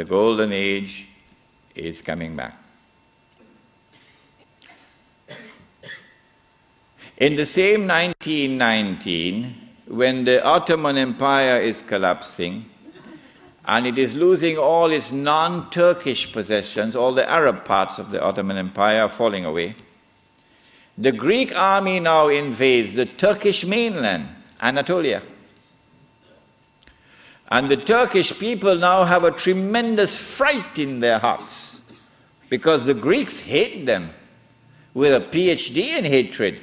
the golden age is coming back. In the same 1919, when the Ottoman Empire is collapsing and it is losing all its non-Turkish possessions, all the Arab parts of the Ottoman Empire are falling away, the Greek army now invades the Turkish mainland, Anatolia. And the Turkish people now have a tremendous fright in their hearts because the Greeks hate them with a PhD in hatred.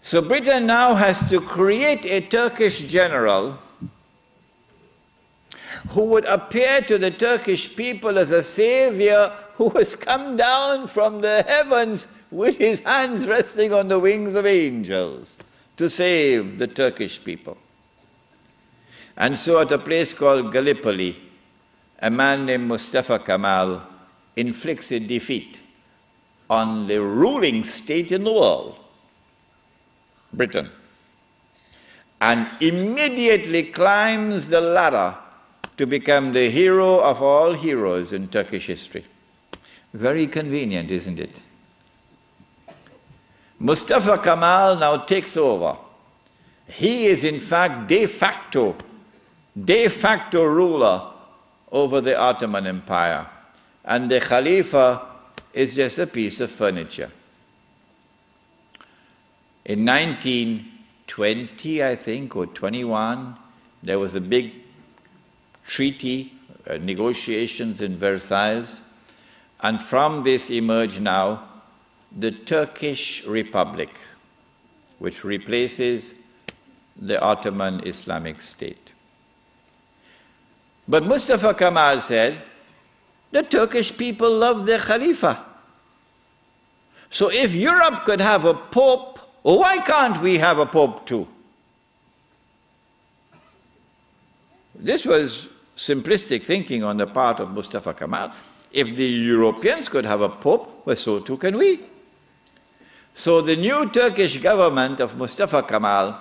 So Britain now has to create a Turkish general who would appear to the Turkish people as a savior who has come down from the heavens with his hands resting on the wings of angels to save the Turkish people. And so at a place called Gallipoli, a man named Mustafa Kemal inflicts a defeat on the ruling state in the world, Britain, and immediately climbs the ladder to become the hero of all heroes in Turkish history. Very convenient, isn't it? Mustafa Kemal now takes over. He is in fact de facto ruler over the Ottoman Empire, and the Khalifa is just a piece of furniture. In 1920, I think, or 21, there was a big treaty, negotiations in Versailles, and from this emerged now the Turkish Republic, which replaces the Ottoman Islamic State. But Mustafa Kemal said, the Turkish people love their Khalifa. So if Europe could have a pope, why can't we have a pope too? This was simplistic thinking on the part of Mustafa Kemal. If the Europeans could have a pope, well, so too can we. So the new Turkish government of Mustafa Kemal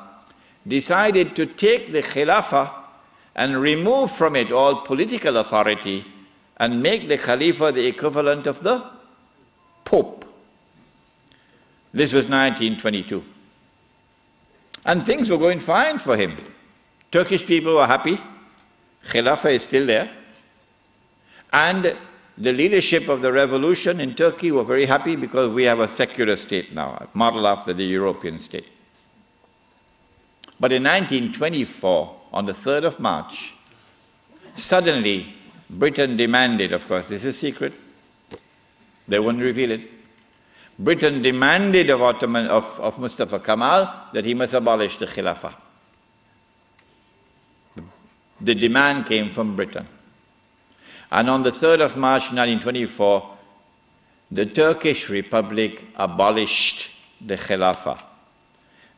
decided to take the Khilafah and remove from it all political authority and make the Khalifa the equivalent of the Pope. This was 1922. And things were going fine for him. Turkish people were happy. Khilafah is still there. And the leadership of the revolution in Turkey were very happy because we have a secular state now, modeled after the European state. But in 1924, on the 3rd of March, suddenly Britain demanded, of course, this is secret, they wouldn't reveal it, Britain demanded of Mustafa Kemal that he must abolish the Khilafah. The demand came from Britain. And on the 3rd of March 1924, the Turkish Republic abolished the Khilafah.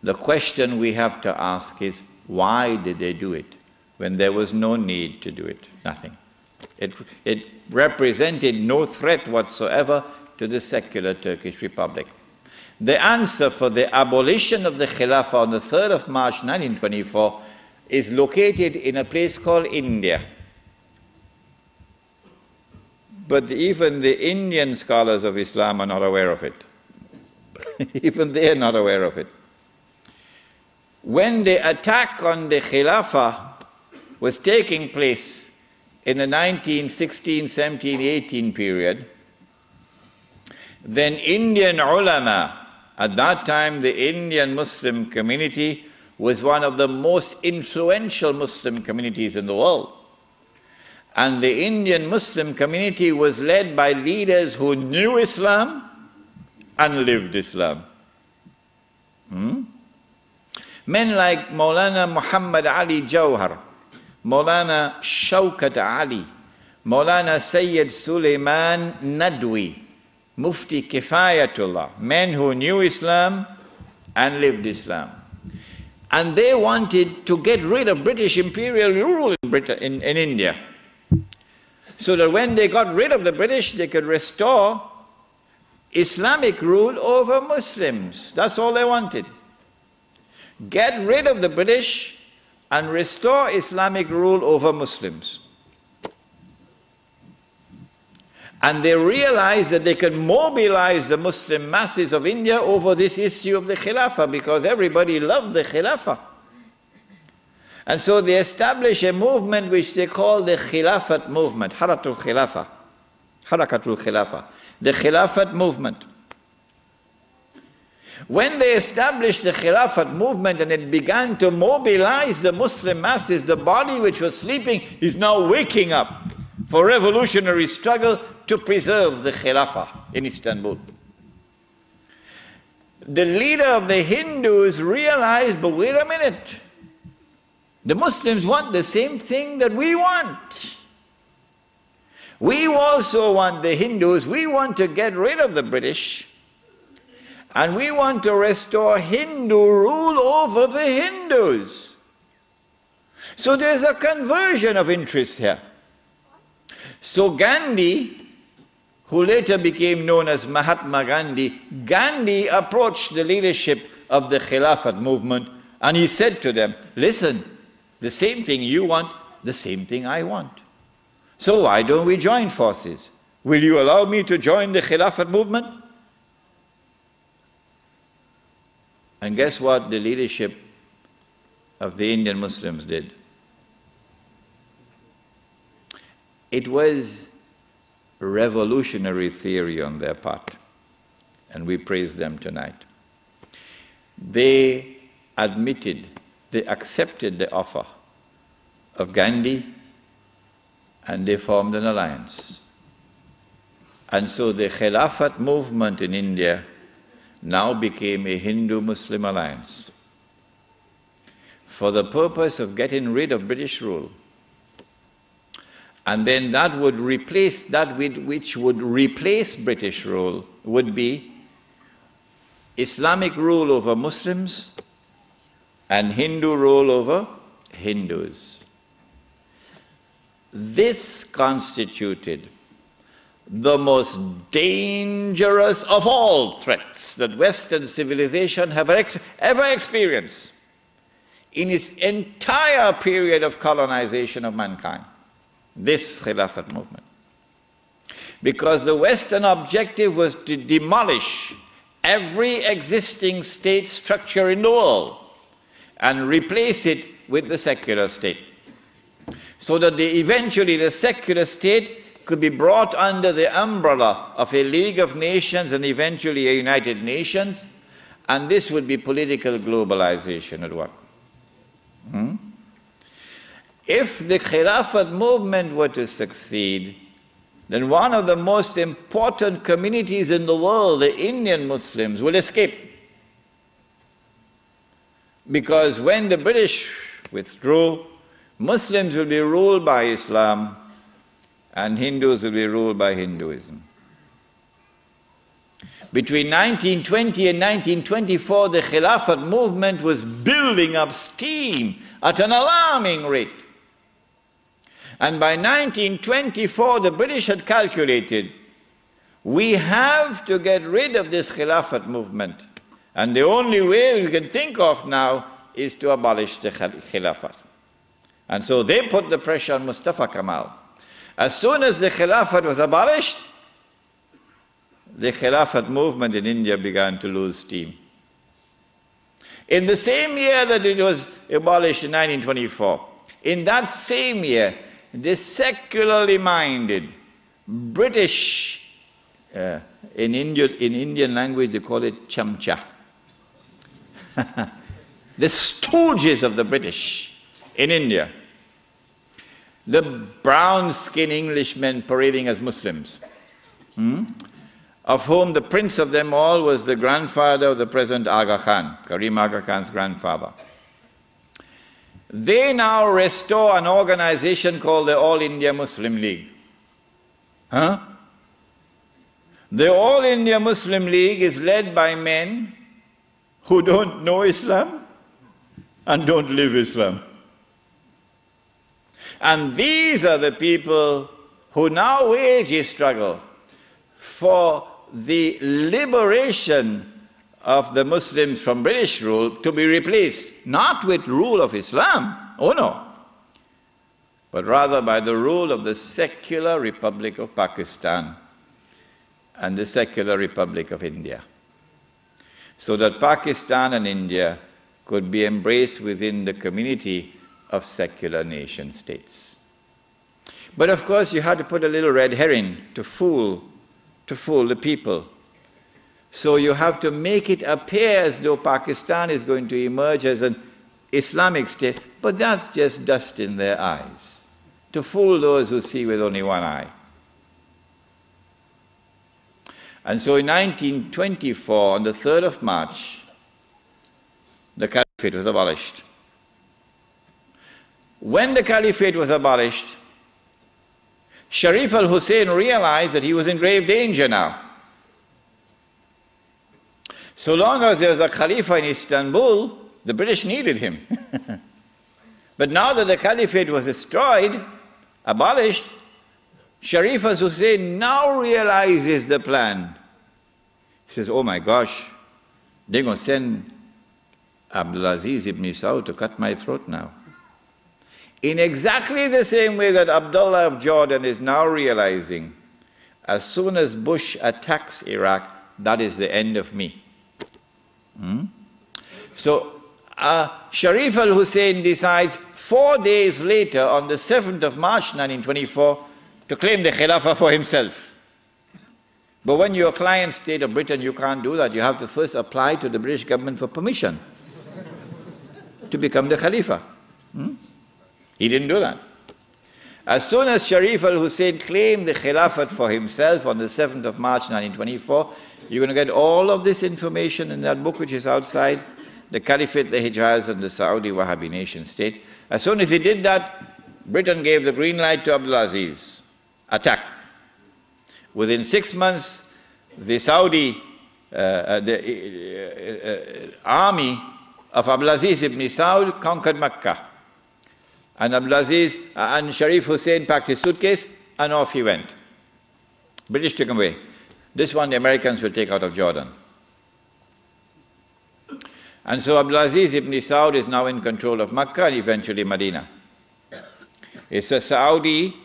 The question we have to ask is, why did they do it when there was no need to do it? Nothing. It represented no threat whatsoever to the secular Turkish Republic. The answer for the abolition of the Khilafah on the 3rd of March 1924 is located in a place called India. But even the Indian scholars of Islam are not aware of it. Even they are not aware of it. When the attack on the Khilafah was taking place in the 1916, 17, 18 period, then Indian ulama, at that time the Indian Muslim community was one of the most influential Muslim communities in the world. And the Indian Muslim community was led by leaders who knew Islam and lived Islam. Men like Maulana Muhammad Ali Jawhar, Maulana Shaukat Ali, Maulana Sayyid Sulaiman Nadwi, Mufti Kifayatullah, men who knew Islam and lived Islam. And they wanted to get rid of British imperial rule in India, so that when they got rid of the British, they could restore Islamic rule over Muslims. That's all they wanted. Get rid of the British and restore Islamic rule over Muslims. And they realized that they could mobilize the Muslim masses of India over this issue of the Khilafah, because everybody loved the Khilafah. And so they established a movement which they call the Khilafat movement, Harakatul Khilafah, the Khilafat movement. When they established the Khilafat movement and it began to mobilize the Muslim masses, the body which was sleeping is now waking up for revolutionary struggle to preserve the Khilafah in Istanbul. The leader of the Hindus realized, but wait a minute, the Muslims want the same thing that we want. We also want, the Hindus, we want to get rid of the British, and we want to restore Hindu rule over the Hindus. So there's a conversion of interest here. So Gandhi, who later became known as Mahatma Gandhi, Gandhi approached the leadership of the Khilafat movement and he said to them, listen, the same thing you want, the same thing I want. So why don't we join forces? Will you allow me to join the Khilafat movement? And guess what the leadership of the Indian Muslims did? It was revolutionary theory on their part, and we praise them tonight. They admitted, they accepted the offer of Gandhi, and they formed an alliance. And so the Khilafat movement in India now became a Hindu-Muslim alliance for the purpose of getting rid of British rule. And then that would replace, that which would replace British rule would be Islamic rule over Muslims and Hindu rule over Hindus. This constituted the most dangerous of all threats that Western civilization have ever experienced in its entire period of colonization of mankind. This Khilafat movement. Because the Western objective was to demolish every existing state structure in the world and replace it with the secular state. So that eventually the secular state could be brought under the umbrella of a League of Nations and eventually a United Nations, and this would be political globalization at work. If the Khilafat movement were to succeed, then one of the most important communities in the world, the Indian Muslims, will escape. Because when the British withdrew, Muslims will be ruled by Islam and Hindus will be ruled by Hinduism. Between 1920 and 1924, the Khilafat movement was building up steam at an alarming rate. And by 1924, the British had calculated, we have to get rid of this Khilafat movement. And the only way we can think of now is to abolish the Khilafat. And so they put the pressure on Mustafa Kemal. As soon as the Khilafat was abolished, the Khilafat movement in India began to lose steam. In the same year that it was abolished in 1924, in that same year, the secularly minded British, in Indian language they call it chamcha, the stooges of the British in India, the brown-skinned Englishmen parading as Muslims, of whom the prince of them all was the grandfather of the present Aga Khan, Karim Aga Khan's grandfather. They now restore an organization called the All India Muslim League. The All India Muslim League is led by men who don't know Islam and don't live Islam. And these are the people who now wage a struggle for the liberation of the Muslims from British rule to be replaced, not with rule of Islam, oh no, but rather by the rule of the secular Republic of Pakistan and the secular Republic of India, so that Pakistan and India could be embraced within the community of secular nation states. But of course you had to put a little red herring to fool the people. So you have to make it appear as though Pakistan is going to emerge as an Islamic state, but that's just dust in their eyes, to fool those who see with only one eye. And so in 1924, on the 3rd of March, the Caliphate was abolished. When the Caliphate was abolished, Sharif al-Hosein realized that he was in grave danger now. So long as there was a Khalifa in Istanbul, the British needed him. But now that the Caliphate was destroyed, abolished, Sharif al-Hosein now realizes the plan. He says, oh my gosh, they're going to send Abdulaziz ibn Saud to cut my throat now. In exactly the same way that Abdullah of Jordan is now realizing, as soon as Bush attacks Iraq, that is the end of me. So Sharif al-Hosein decides 4 days later, on the 7th of March 1924, to claim the Khilafah for himself. But when you're a client state of Britain, you can't do that. You have to first apply to the British government for permission to become the Khalifa. He didn't do that. As soon as Sharif al-Hosein claimed the Khilafat for himself on the 7th of March 1924, you're going to get all of this information in that book which is outside, the Caliphate, the Hijaz, and the Saudi Wahhabi nation state. As soon as he did that, Britain gave the green light to Abdulaziz. Attack. Within 6 months, the Saudi army of Abdulaziz ibn Saud conquered Mecca. And Abdulaziz and Sharif Hussain packed his suitcase and off he went. British took him away. This one the Americans will take out of Jordan. And so Abdulaziz ibn Saud is now in control of Mecca and eventually Medina. It's a Saudi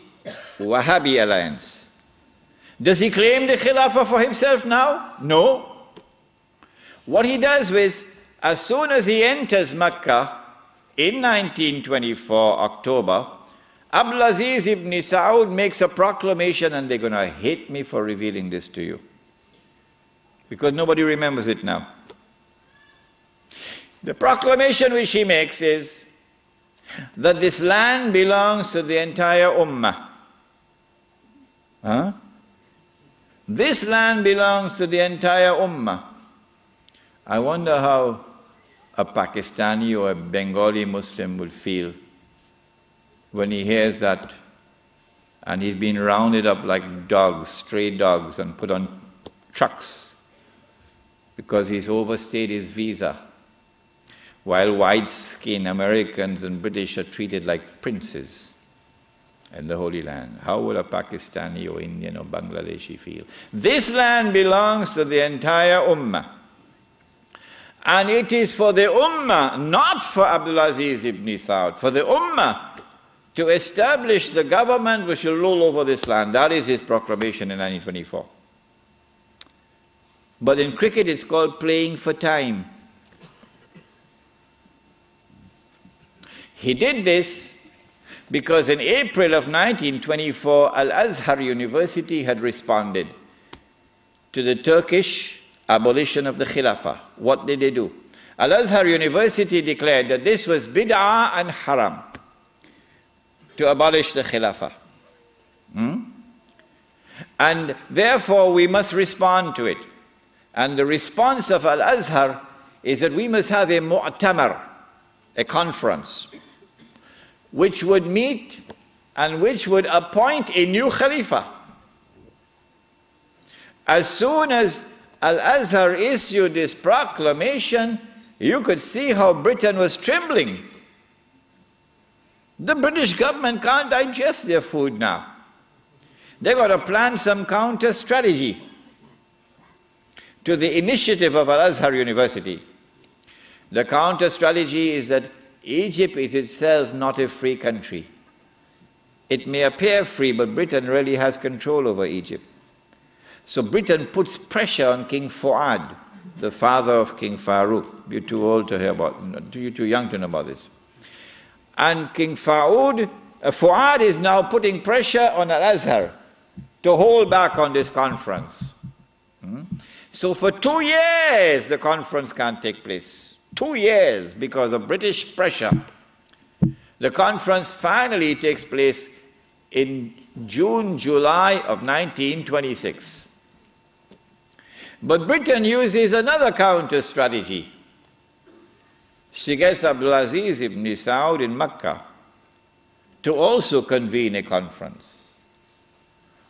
Wahhabi alliance. Does he claim the Khilafah for himself now? No. What he does is, as soon as he enters Mecca, in 1924, October, Abdulaziz ibn Saud makes a proclamation, and they're going to hate me for revealing this to you, because nobody remembers it now. The proclamation which he makes is that this land belongs to the entire Ummah. This land belongs to the entire Ummah. I wonder how a Pakistani or a Bengali Muslim will feel when he hears that, and he's been rounded up like dogs, stray dogs, and put on trucks because he's overstayed his visa, while white-skinned Americans and British are treated like princes in the Holy Land. How will a Pakistani or Indian or Bangladeshi feel? This land belongs to the entire Ummah. And it is for the Ummah, not for Abdulaziz ibn Saud, for the Ummah to establish the government which will rule over this land. That is his proclamation in 1924. But in cricket it's called playing for time. He did this because in April of 1924, Al-Azhar University had responded to the Turkish abolition of the Khilafah. What did they do? Al-Azhar University declared that this was bid'ah and haram to abolish the Khilafah. And therefore we must respond to it. And the response of Al-Azhar is that we must have a mu'tamar, a conference, which would meet and which would appoint a new Khalifa. As soon as Al-Azhar issued this proclamation, you could see how Britain was trembling. The British government can't digest their food now. They've got to plan some counter strategy to the initiative of Al-Azhar University. The counter-strategy is that Egypt is itself not a free country. It may appear free, but Britain really has control over Egypt. So Britain puts pressure on King Fuad, the father of King Farouk. You're too old to hear about, you're too young to know about this. And King Fuad is now putting pressure on Al-Azhar to hold back on this conference. So for 2 years, the conference can't take place. 2 years because of British pressure. The conference finally takes place in June, July of 1926. But Britain uses another counter strategy. She gets Abdulaziz ibn Saud in Mecca to also convene a conference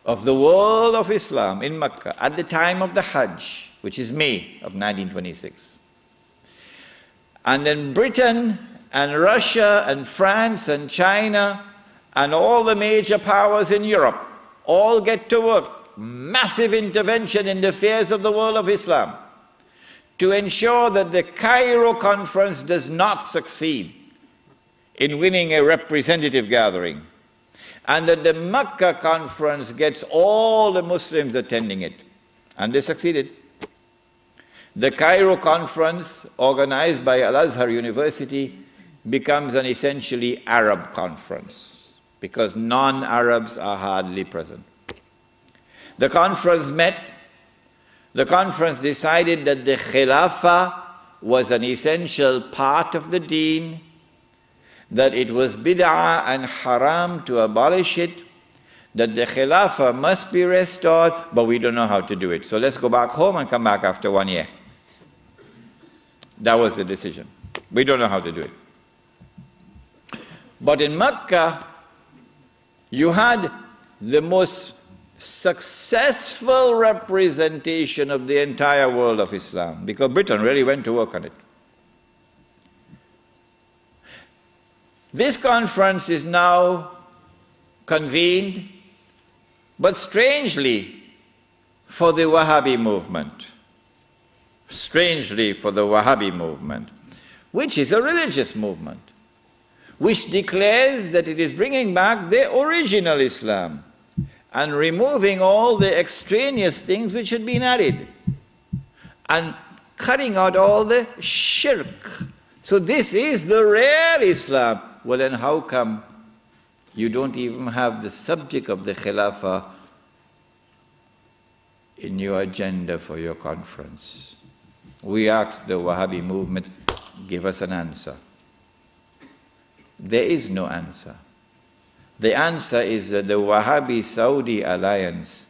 of the world of Islam in Mecca at the time of the Hajj, which is May of 1926. And then Britain and Russia and France and China and all the major powers in Europe all get to work. Massive intervention in the affairs of the world of Islam to ensure that the Cairo conference does not succeed in winning a representative gathering, and that the Mecca conference gets all the Muslims attending it. And they succeeded. The Cairo conference, organized by Al-Azhar University, becomes an essentially Arab conference because non-Arabs are hardly present. The conference met. The conference decided that the Khilafah was an essential part of the deen, that it was bid'ah and haram to abolish it, that the Khilafah must be restored, but we don't know how to do it. So let's go back home and come back after 1 year. That was the decision. We don't know how to do it. But in Mecca, you had the most successful representation of the entire world of Islam, because Britain really went to work on it. This conference is now convened, but strangely for the Wahhabi movement. Strangely for the Wahhabi movement, which is a religious movement, which declares that it is bringing back the original Islam and removing all the extraneous things which had been added and cutting out all the shirk. So this is the real Islam. Well, then how come you don't even have the subject of the Khilafah in your agenda for your conference? We asked the Wahhabi movement, give us an answer. There is no answer. The answer is that the Wahhabi-Saudi alliance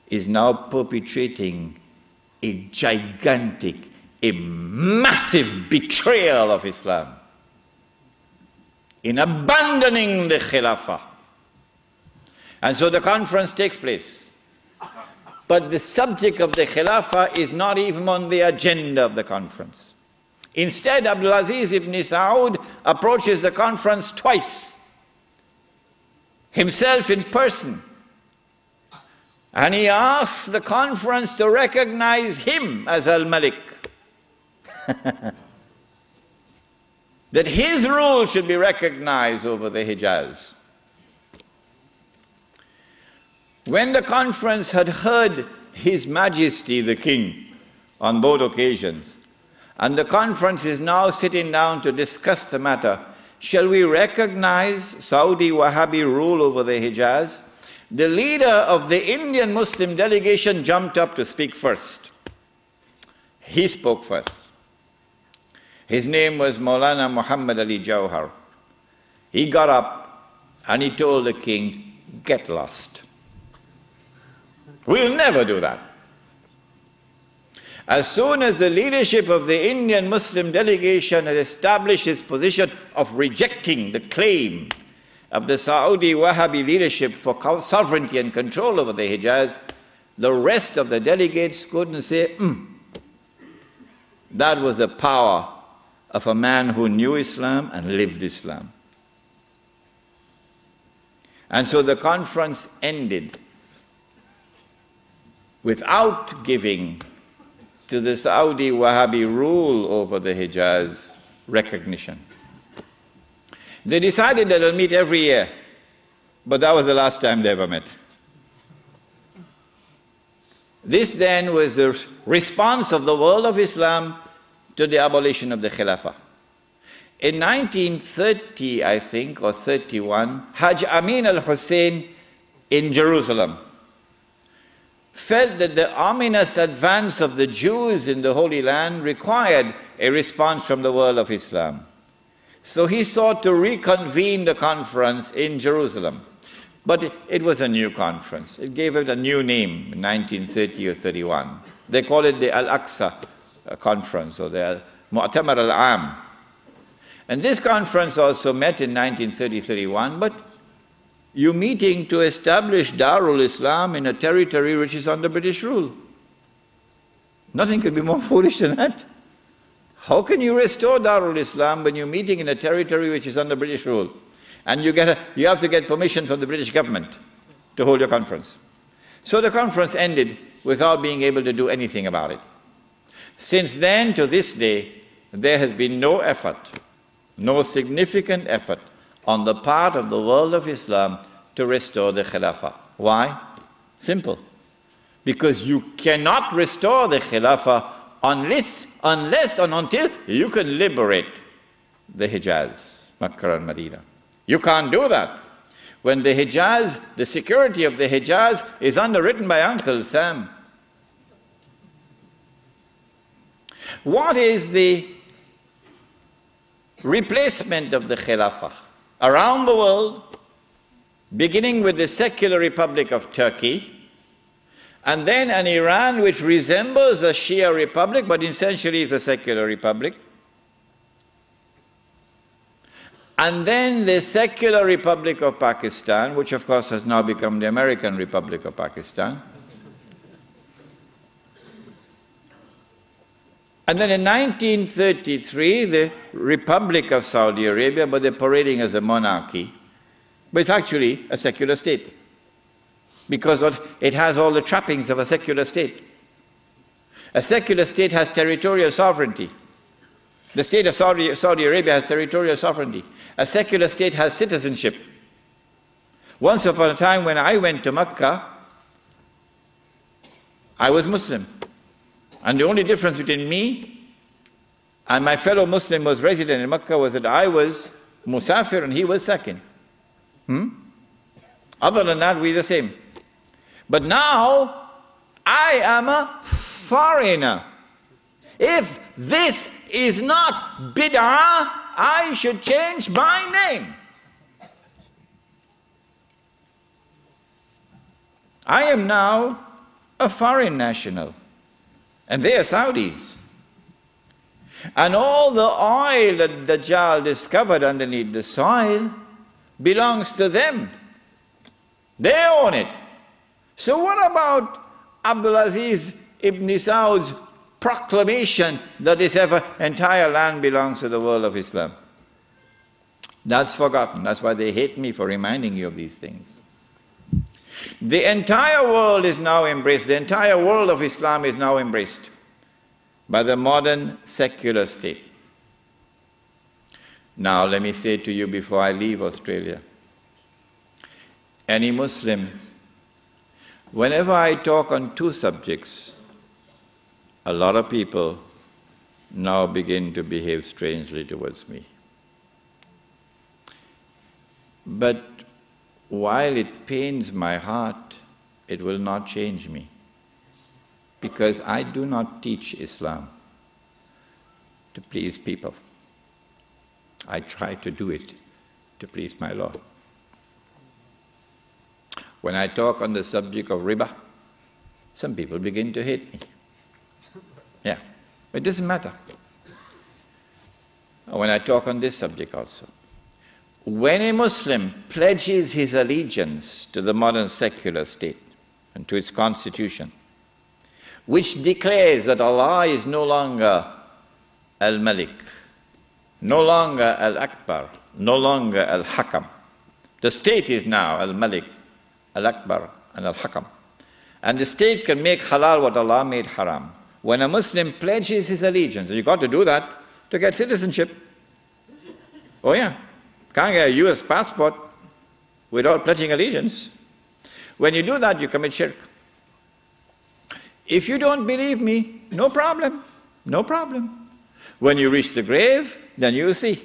is now perpetrating a gigantic, a massive betrayal of Islam in abandoning the Khilafah. And so the conference takes place. But the subject of the Khilafah is not even on the agenda of the conference. Instead, Abdulaziz ibn Saud approaches the conference twice, himself in person. And he asks the conference to recognize him as Al-Malik. That his rule should be recognized over the Hijaz. When the conference had heard His Majesty the King on both occasions, and the conference is now sitting down to discuss the matter, shall we recognize Saudi Wahhabi rule over the Hijaz? The leader of the Indian Muslim delegation jumped up to speak first. He spoke first. His name was Maulana Muhammad Ali Jawhar. He got up and he told the king, get lost. We'll never do that. As soon as the leadership of the Indian Muslim delegation had established its position of rejecting the claim of the Saudi Wahhabi leadership for sovereignty and control over the Hijaz, the rest of the delegates couldn't say, That was the power of a man who knew Islam and lived Islam. And so the conference ended without giving to the Saudi Wahhabi rule over the Hijaz recognition. They decided that they'll meet every year, but that was the last time they ever met. This then was the response of the world of Islam to the abolition of the Khilafah. In 1930, I think, or 31, Hajj Amin al-Hosein in Jerusalem felt that the ominous advance of the Jews in the Holy Land required a response from the world of Islam. So he sought to reconvene the conference in Jerusalem. But it was a new conference. It gave it a new name in 1930 or 31. They call it the Al-Aqsa Conference, or the Mu'tamar al-Am. And this conference also met in 1930-31, but you're meeting to establish Darul Islam in a territory which is under British rule. Nothing could be more foolish than that. How can you restore Darul Islam when you're meeting in a territory which is under British rule? And you have to get permission from the British government to hold your conference. So the conference ended without being able to do anything about it. Since then to this day, there has been no effort, no significant effort on the part of the world of Islam to restore the Khilafah. Why? Simple. Because you cannot restore the Khilafah unless and until you can liberate the Hijaz, Makkah and Medina. You can't do that when the Hijaz, the security of the Hijaz is underwritten by Uncle Sam. What is the replacement of the Khilafah? Around the world, beginning with the secular Republic of Turkey, and then an Iran which resembles a Shia republic, but essentially is a secular republic. And then the secular Republic of Pakistan, which of course has now become the American Republic of Pakistan. And then in 1933, the Republic of Saudi Arabia, but they're parading as a monarchy, but it's actually a secular state, because it has all the trappings of a secular state. A secular state has territorial sovereignty. The state of Saudi Arabia has territorial sovereignty. A secular state has citizenship. Once upon a time when I went to Mecca, I was Muslim. And the only difference between me and my fellow Muslim who was resident in Mecca was that I was Musafir and he was Sakin. Other than that, we're the same. But now, I am a foreigner. If this is not bid'ah, I should change my name. I am now a foreign national, and they are Saudis. And all the oil that Dajjal discovered underneath the soil belongs to them. They own it. So what about Abdulaziz ibn Saud's proclamation that this entire land belongs to the world of Islam? That's forgotten. That's why they hate me for reminding you of these things. The entire world is now embraced, the entire world of Islam is now embraced by the modern secular state. Now let me say to you before I leave Australia, any Muslim, whenever I talk on two subjects, a lot of people now begin to behave strangely towards me. But while it pains my heart, it will not change me, because I do not teach Islam to please people. I try to do it to please my Lord. When I talk on the subject of riba, some people begin to hate me. Yeah, it doesn't matter. When I talk on this subject also, when a Muslim pledges his allegiance to the modern secular state and to its constitution, which declares that Allah is no longer Al-Malik, no longer Al-Akbar, no longer Al-Hakam. The state is now Al-Malik, Al-Akbar, and Al-Hakam. And the state can make halal what Allah made haram. when a Muslim pledges his allegiance, and you've got to do that to get citizenship. Oh yeah, can't get a US passport without pledging allegiance. When you do that, you commit shirk. If you don't believe me, no problem, no problem. When you reach the grave, then you'll see.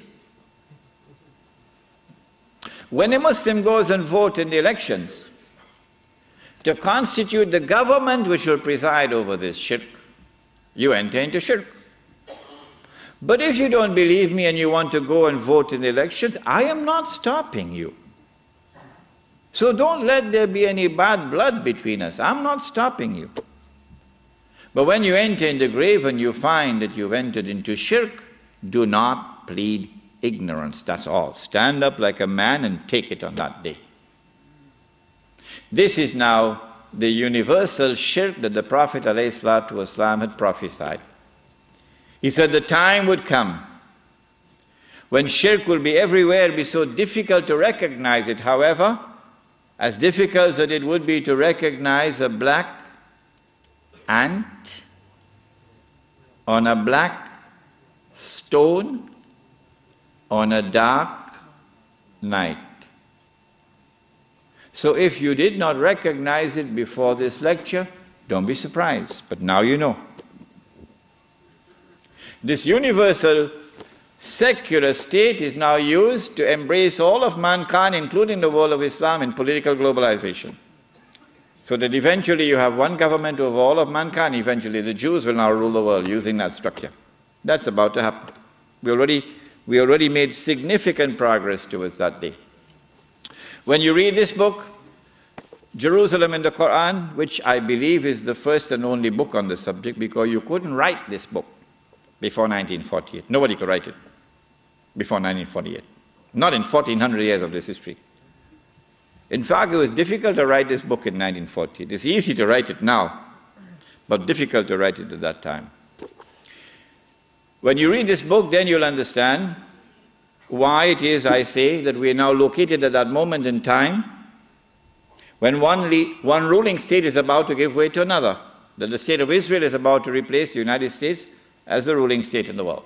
When a Muslim goes and votes in the elections to constitute the government which will preside over this shirk, you enter into shirk. But if you don't believe me and you want to go and vote in the elections, I am not stopping you. So don't let there be any bad blood between us. I'm not stopping you. But when you enter in the grave and you find that you've entered into shirk, do not plead ignorance, that's all. Stand up like a man and take it on that day. This is now the universal shirk that the Prophet ﷺ had prophesied. He said the time would come when shirk will be everywhere, it'll be so difficult to recognize it. However, as difficult as it would be to recognize a black ant on a black stone on a dark night. So if you did not recognize it before this lecture, don't be surprised, but now you know. This universal secular state is now used to embrace all of mankind, including the world of Islam, in political globalization. So that eventually you have one government over all of mankind, eventually the Jews will now rule the world using that structure. That's about to happen. We already made significant progress towards that day. When you read this book, Jerusalem in the Quran, which I believe is the first and only book on the subject, because you couldn't write this book before 1948. Nobody could write it before 1948. Not in 1400 years of this history. In fact, it was difficult to write this book in 1948. It's easy to write it now, but difficult to write it at that time. When you read this book, then you'll understand why it is I say that we are now located at that moment in time when one ruling state is about to give way to another, that the state of Israel is about to replace the United States as the ruling state in the world.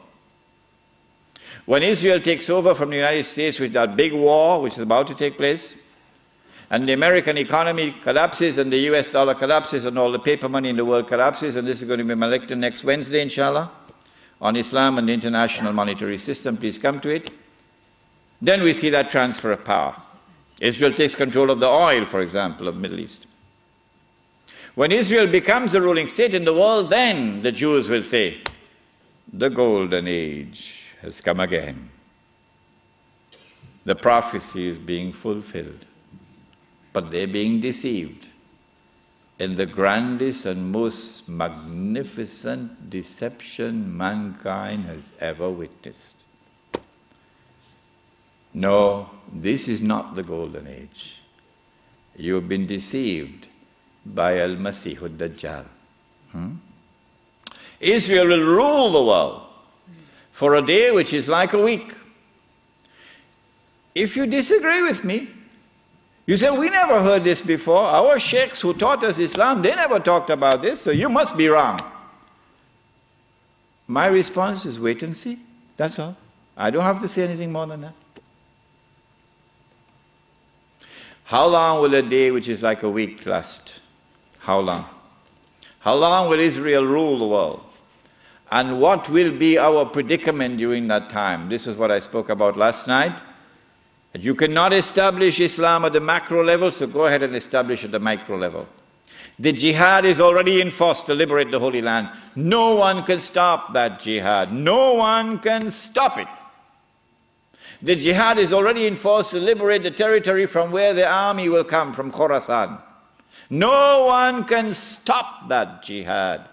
When Israel takes over from the United States with that big war which is about to take place, and the American economy collapses and the US dollar collapses and all the paper money in the world collapses, and this is going to be my lecture next Wednesday, inshallah, on Islam and the international monetary system, please come to it. Then we see that transfer of power. Israel takes control of the oil, for example, of the Middle East. When Israel becomes the ruling state in the world, then the Jews will say, the golden age has come again. The prophecy is being fulfilled. But they're being deceived in the grandest and most magnificent deception mankind has ever witnessed. No, this is not the golden age. You have been deceived by Al-Masih ad-Dajjal. Israel will rule the world for a day which is like a week. If you disagree with me, you say, we never heard this before. Our sheikhs who taught us Islam, they never talked about this, so you must be wrong. My response is wait and see. That's all. I don't have to say anything more than that. How long will a day which is like a week last? How long? How long will Israel rule the world? And what will be our predicament during that time? This is what I spoke about last night. You cannot establish Islam at the macro level, so go ahead and establish at the micro level. The jihad is already in force to liberate the Holy Land. No one can stop that jihad. No one can stop it. The jihad is already in force to liberate the territory from where the army will come, from Khorasan. No one can stop that jihad.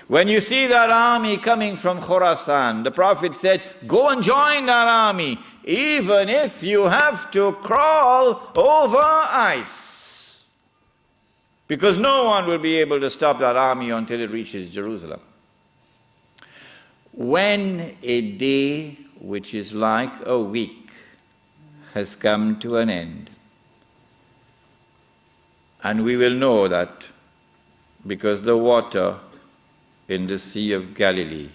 When you see that army coming from Khorasan, the Prophet said, go and join that army, even if you have to crawl over ice. Because no one will be able to stop that army until it reaches Jerusalem. When a day which is like a week has come to an end, and we will know that because the water in the Sea of Galilee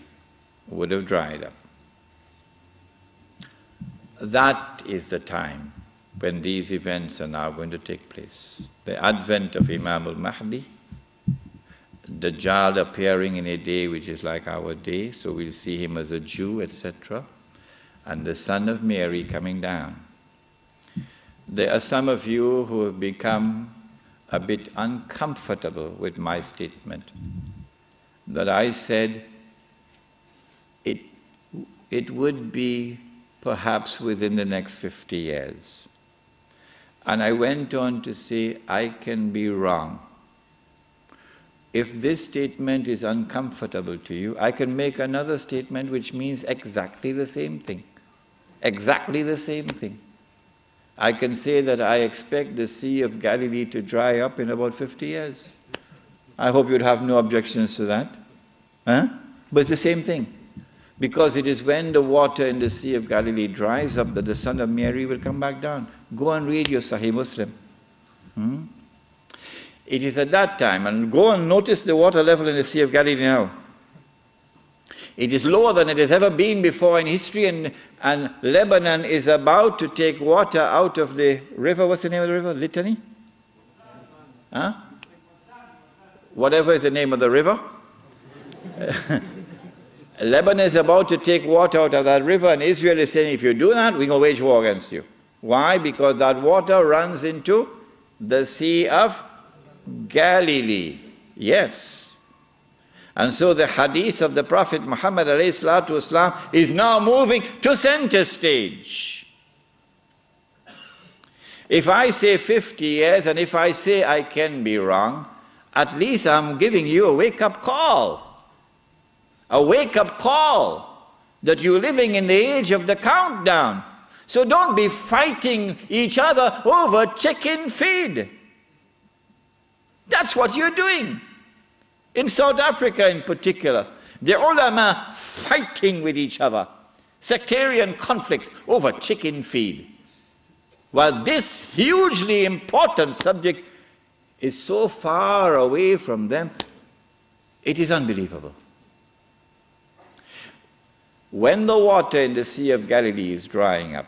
would have dried up. That is the time when these events are now going to take place. The advent of Imam Al-Mahdi, Dajjal appearing in a day which is like our day, so we'll see him as a Jew, etc., and the Son of Mary coming down. There are some of you who have become a bit uncomfortable with my statement that I said it would be perhaps within the next 50 years. And I went on to say, I can be wrong. If this statement is uncomfortable to you, I can make another statement which means exactly the same thing. Exactly the same thing. I can say that I expect the Sea of Galilee to dry up in about 50 years. I hope you'd have no objections to that. Huh? But it's the same thing. Because it is when the water in the Sea of Galilee dries up that the Son of Mary will come back down. Go and read your Sahih Muslim. It is at that time, and go and notice the water level in the Sea of Galilee now. It is lower than it has ever been before in history, and Lebanon is about to take water out of the river. What's the name of the river? Litany? Huh? Whatever is the name of the river. Lebanon is about to take water out of that river, and Israel is saying, if you do that, we're going to wage war against you. Why? Because that water runs into the Sea of Galilee. Yes. And so the hadith of the Prophet Muhammad ﷺ is now moving to center stage. If I say 50 years, and if I say I can be wrong, at least I'm giving you a wake-up call. A wake-up call that you're living in the age of the countdown. So don't be fighting each other over chicken feed. That's what you're doing. In South Africa in particular, the ulama fighting with each other. Sectarian conflicts over chicken feed. While this hugely important subject is so far away from them, it is unbelievable. When the water in the Sea of Galilee is drying up,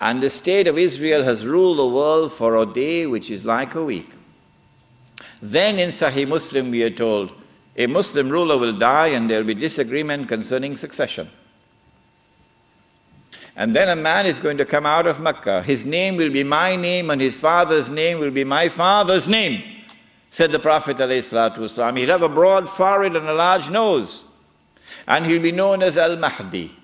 and the state of Israel has ruled the world for a day which is like a week, then in Sahih Muslim we are told, a Muslim ruler will die and there will be disagreement concerning succession. And then a man is going to come out of Mecca. His name will be my name and his father's name will be my father's name, said the Prophet ﷺ. He'll have a broad forehead and a large nose. And he'll be known as Al-Mahdi.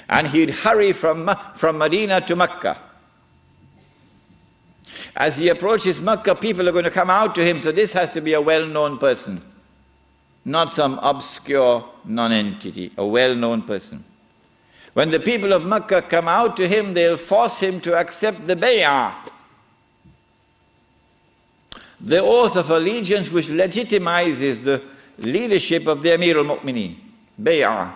And he'd hurry from Medina to Mecca. As he approaches Mecca, people are going to come out to him, so this has to be a well-known person. Not some obscure non-entity, a well-known person. When the people of Mecca come out to him, they'll force him to accept the bay'ah, the oath of allegiance which legitimizes the leadership of the Amir al-Mu'mineen, bay'ah.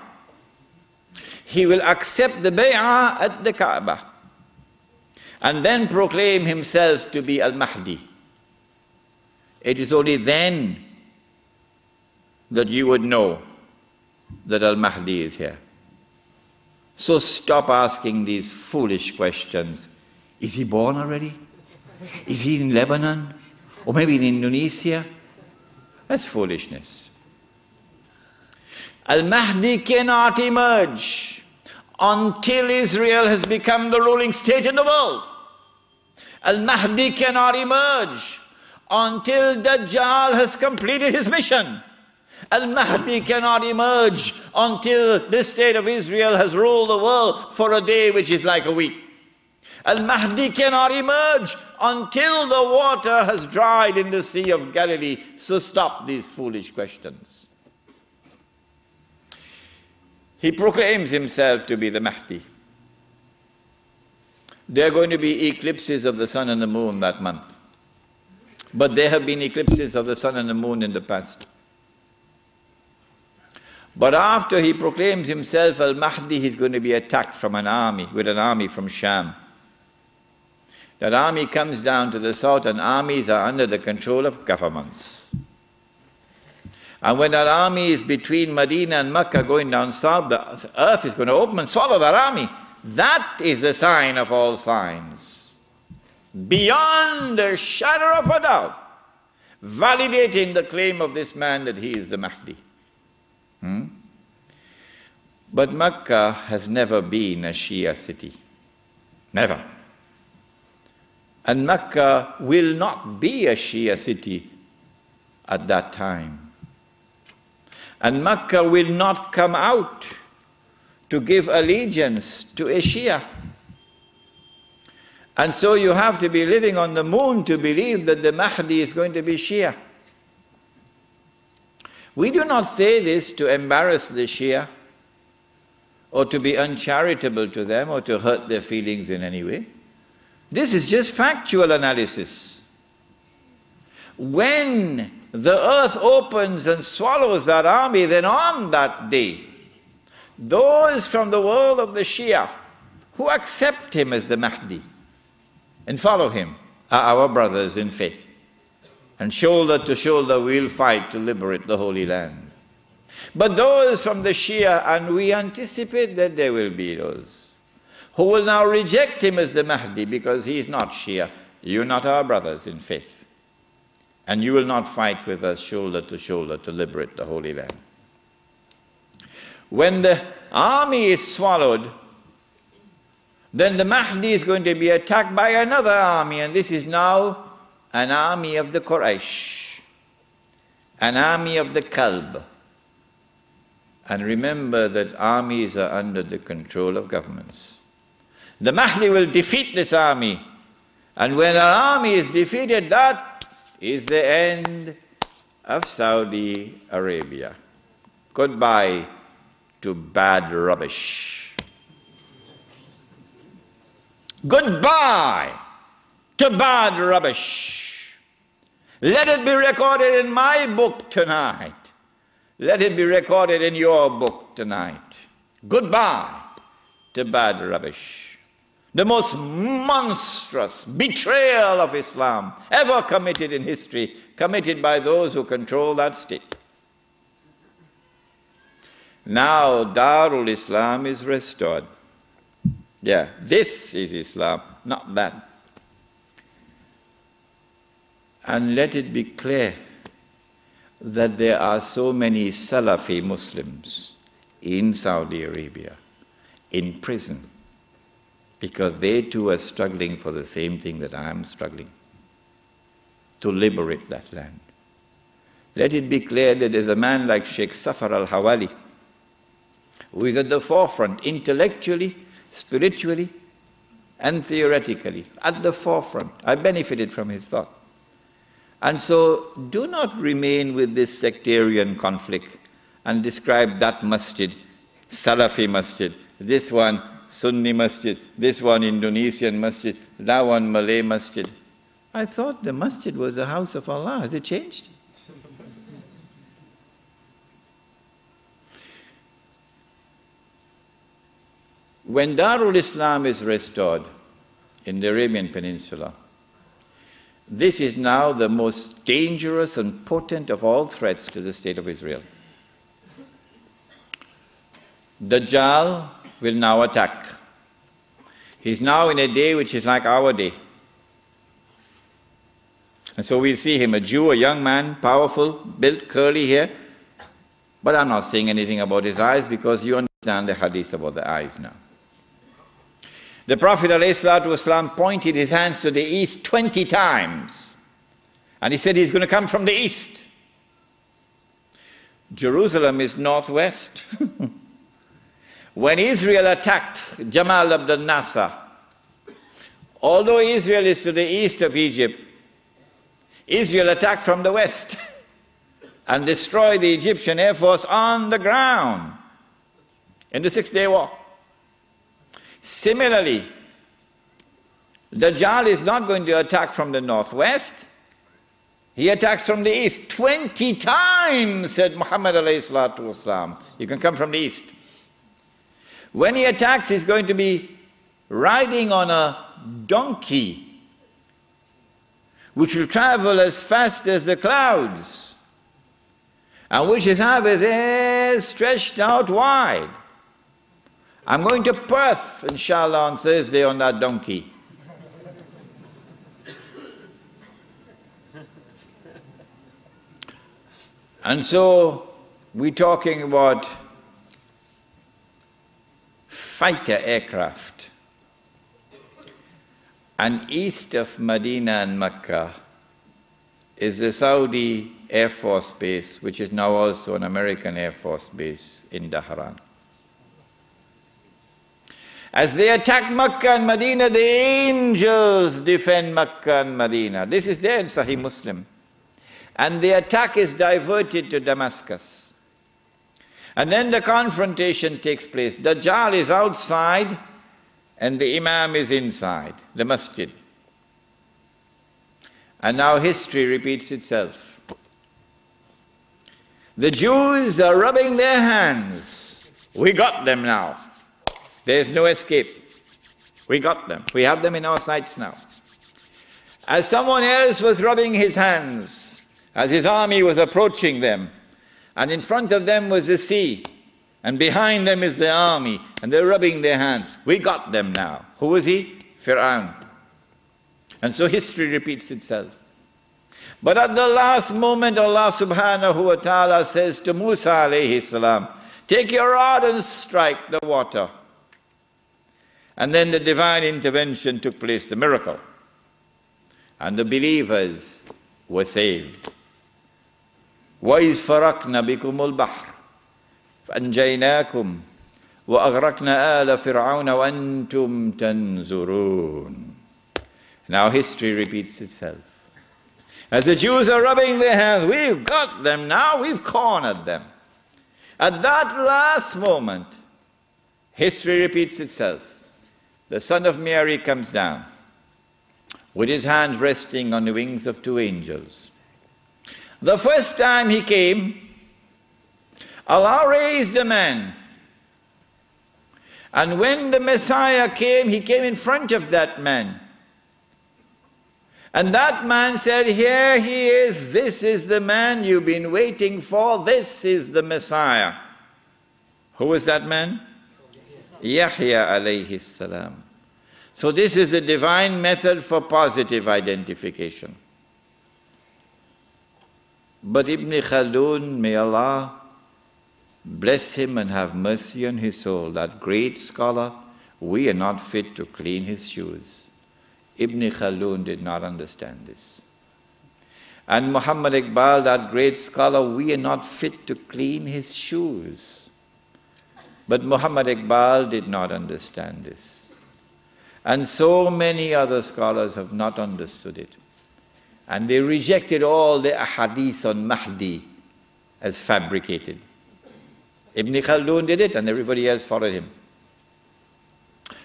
He will accept the bay'ah at the Kaaba and then proclaim himself to be Al-Mahdi. It is only then that you would know that Al-Mahdi is here. So stop asking these foolish questions. Is he born already? Is he in Lebanon? Or maybe in Indonesia? That's foolishness. Al-Mahdi cannot emerge until Israel has become the ruling state in the world. Al-Mahdi cannot emerge until Dajjal has completed his mission. Al-Mahdi cannot emerge until this state of Israel has ruled the world for a day which is like a week. Al-Mahdi cannot emerge until the water has dried in the Sea of Galilee. So stop these foolish questions. He proclaims himself to be the Mahdi. There are going to be eclipses of the sun and the moon that month. But there have been eclipses of the sun and the moon in the past. But after he proclaims himself Al-Mahdi, he's going to be attacked from an army, with an army from Sham. That army comes down to the south, and armies are under the control of governments. And when that army is between Medina and Mecca going down south, the earth is going to open and swallow that army. That is the sign of all signs. Beyond a shadow of a doubt, validating the claim of this man that he is the Mahdi. But Mecca has never been a Shia city. Never. And Mecca will not be a Shia city at that time. And Mecca will not come out to give allegiance to a Shia. And so you have to be living on the moon to believe that the Mahdi is going to be Shia. We do not say this to embarrass the Shia or to be uncharitable to them or to hurt their feelings in any way. This is just factual analysis. When the earth opens and swallows that army, then on that day, those from the world of the Shia who accept him as the Mahdi and follow him are our brothers in faith. And shoulder to shoulder we'll fight to liberate the Holy Land. But those from the Shia, and we anticipate that there will be those, who will now reject him as the Mahdi because he is not Shia. You're not our brothers in faith. And you will not fight with us shoulder to liberate the Holy Land. When the army is swallowed, then the Mahdi is going to be attacked by another army, and this is now an army of the Quraysh, an army of the Kalb. And remember that armies are under the control of governments. The Mahdi will defeat this army, and when an army is defeated, that is the end of Saudi Arabia. Goodbye to bad rubbish. Goodbye to bad rubbish. Let it be recorded in my book tonight. Let it be recorded in your book tonight. Goodbye to bad rubbish. The most monstrous betrayal of Islam ever committed in history, committed by those who control that state. Now Darul Islam is restored. Yeah, this is Islam, not that. And let it be clear that there are so many Salafi Muslims in Saudi Arabia, in prison, because they too are struggling for the same thing that I am struggling, to liberate that land. Let it be clear that there's a man like Sheikh Safar al-Hawali, who is at the forefront, intellectually, spiritually, and theoretically, at the forefront. I benefited from his thought. And so do not remain with this sectarian conflict and describe that masjid, Salafi masjid, this one Sunni masjid, this one Indonesian masjid, that one Malay masjid. I thought the masjid was the house of Allah. Has it changed? When Darul Islam is restored in the Arabian Peninsula, this is now the most dangerous and potent of all threats to the state of Israel. Dajjal will now attack. He's now in a day which is like our day. And so we'll see him, a Jew, a young man, powerful, built, curly hair. But I'm not saying anything about his eyes because you understand the hadith about the eyes now. The Prophet ﷺ pointed his hands to the east 20 times. And he said he's going to come from the east. Jerusalem is northwest. When Israel attacked Jamal Abdel Nasser, although Israel is to the east of Egypt, Israel attacked from the west and destroyed the Egyptian Air Force on the ground in the 6-day war. Similarly, Dajjal is not going to attack from the northwest. He attacks from the east. 20 times, said Muhammad alayhi salatu wasalam. You can come from the east. When he attacks, he's going to be riding on a donkey, which will travel as fast as the clouds. and which his harvest is stretched out wide. I'm going to Perth, inshallah, on Thursday on that donkey. And so we're talking about fighter aircraft. And east of Medina and Mecca is the Saudi Air Force Base, which is now also an American Air Force Base in Dhahran. As they attack Mecca and Medina, the angels defend Mecca and Medina. This is there in Sahih Muslim. And the attack is diverted to Damascus. And then the confrontation takes place. Dajjal is outside and the Imam is inside the masjid. And now history repeats itself. The Jews are rubbing their hands. We got them now. There's no escape. We got them. We have them in our sights now. As someone else was rubbing his hands, as his army was approaching them, and in front of them was the sea, and behind them is the army, and they're rubbing their hands. We got them now. Who was he? Fir'aun. And so history repeats itself. But at the last moment, Allah subhanahu wa ta'ala says to Musa alayhi salam, take your rod and strike the water. And then the divine intervention took place, the miracle. And the believers were saved. وَإِذْ فَرَقْنَا بِكُمُ الْبَحْرِ فَأَنْجَيْنَاكُمْ وَأَغْرَقْنَا آلَ فِرْعَوْنَ وَأَنْتُمْ تَنْظُرُونَ. Now history repeats itself. As the Jews are rubbing their hands, we've got them now, we've cornered them. At that last moment, history repeats itself. The son of Mary comes down with his hands resting on the wings of two angels. The first time he came, Allah raised a man. And when the Messiah came, he came in front of that man. And that man said, here he is, this is the man you've been waiting for, this is the Messiah. Who was that man? Yahya alayhi salam. So this is a divine method for positive identification. But Ibn Khaldun, may Allah bless him and have mercy on his soul, that great scholar, we are not fit to clean his shoes. Ibn Khaldun did not understand this. And Muhammad Iqbal, that great scholar, we are not fit to clean his shoes. But Muhammad Iqbal did not understand this. And so many other scholars have not understood it. And they rejected all the ahadith on Mahdi as fabricated. Ibn Khaldun did it and everybody else followed him.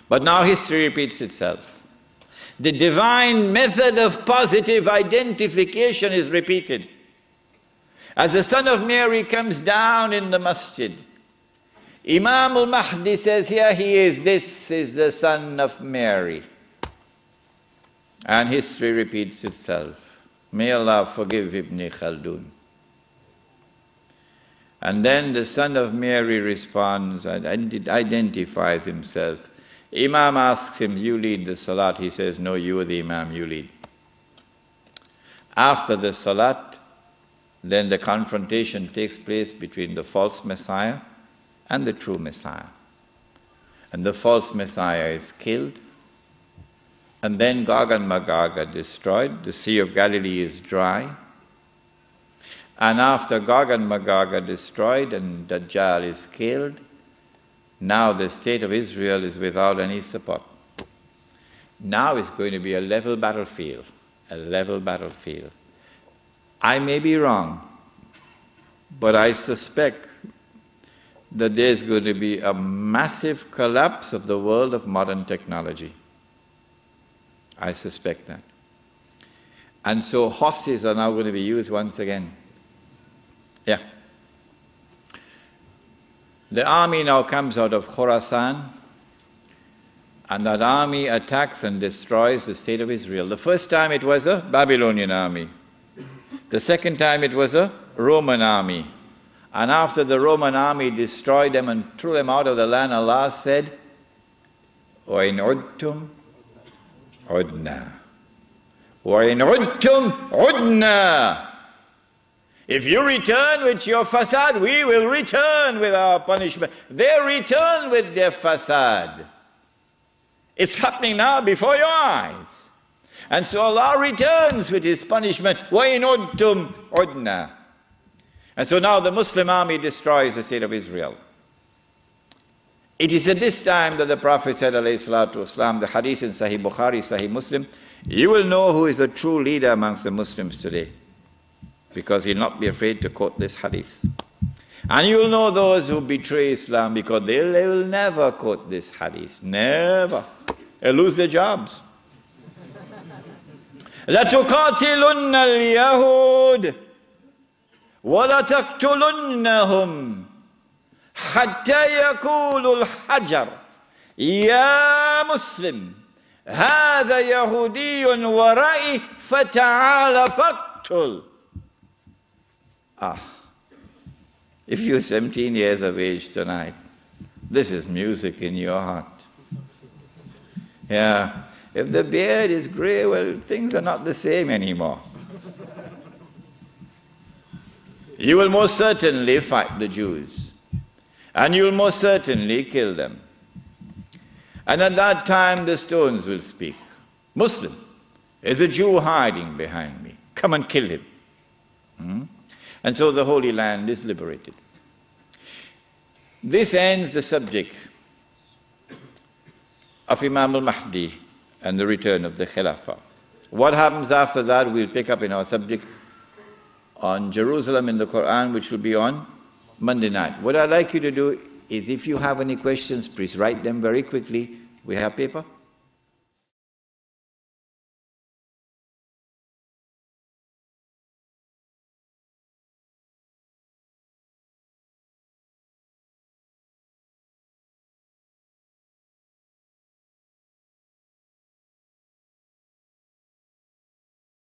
But now history repeats itself. The divine method of positive identification is repeated. As the son of Mary comes down in the masjid, Imam Al-Mahdi says, here he is, this is the son of Mary. And history repeats itself. May Allah forgive Ibn Khaldun. And then the son of Mary responds and identifies himself. Imam asks him, you lead the salat. He says, no, you are the Imam, you lead. After the salat, then the confrontation takes place between the false Messiah and the true Messiah. And the false Messiah is killed. And then Gog and Magog are destroyed. The Sea of Galilee is dry. And after Gog and Magog are destroyed and Dajjal is killed, now the state of Israel is without any support. Now it's going to be a level battlefield. A level battlefield. I may be wrong, but I suspect that there's going to be a massive collapse of the world of modern technology. I suspect that. And so horses are now going to be used once again. Yeah. The army now comes out of Khorasan, and that army attacks and destroys the state of Israel. The first time it was a Babylonian army. The second time it was a Roman army. And after the Roman army destroyed them and threw them out of the land, Allah said, وَإِنْ عُدْتُمْ عُدْنَا وَإِنْ عُدْتُمْ عُدْنَا. If you return with your fasad, we will return with our punishment. They return with their fasad. It's happening now before your eyes. And so Allah returns with His punishment. وَإِنْ عُدْتُمْ عُدْنَا. And so now the Muslim army destroys the state of Israel. It is at this time that the Prophet said, alayhi salatu wasalam, the hadith in Sahih Bukhari, Sahih Muslim, you will know who is the true leader amongst the Muslims today, because he'll not be afraid to quote this hadith. And you will know those who betray Islam, because they will never quote this hadith. Never. They'll lose their jobs. لَتُقَاتِلُنَّ الْيَهُودِ وَلَتَقْتُلُنَّهُمْ حَتَّى يَقُولُ الْحَجَرُ يَا مُسْلِمْ هَذَا يَهُودِيٌّ وَرَائِي فَتَعَالَ فَاقْتُلْ. If you're 17 years of age tonight, this is music in your heart. Yeah. If the beard is gray, well, things are not the same anymore. You will most certainly fight the Jews. And you will most certainly kill them. And at that time the stones will speak. Muslim, is a Jew hiding behind me. Come and kill him. And so the Holy Land is liberated. This ends the subject of Imam Al-Mahdi and the return of the Khilafah. What happens after that we'll pick up in our subject on Jerusalem in the Quran, which will be on Monday night. What I'd like you to do is, if you have any questions, please write them very quickly. We have paper?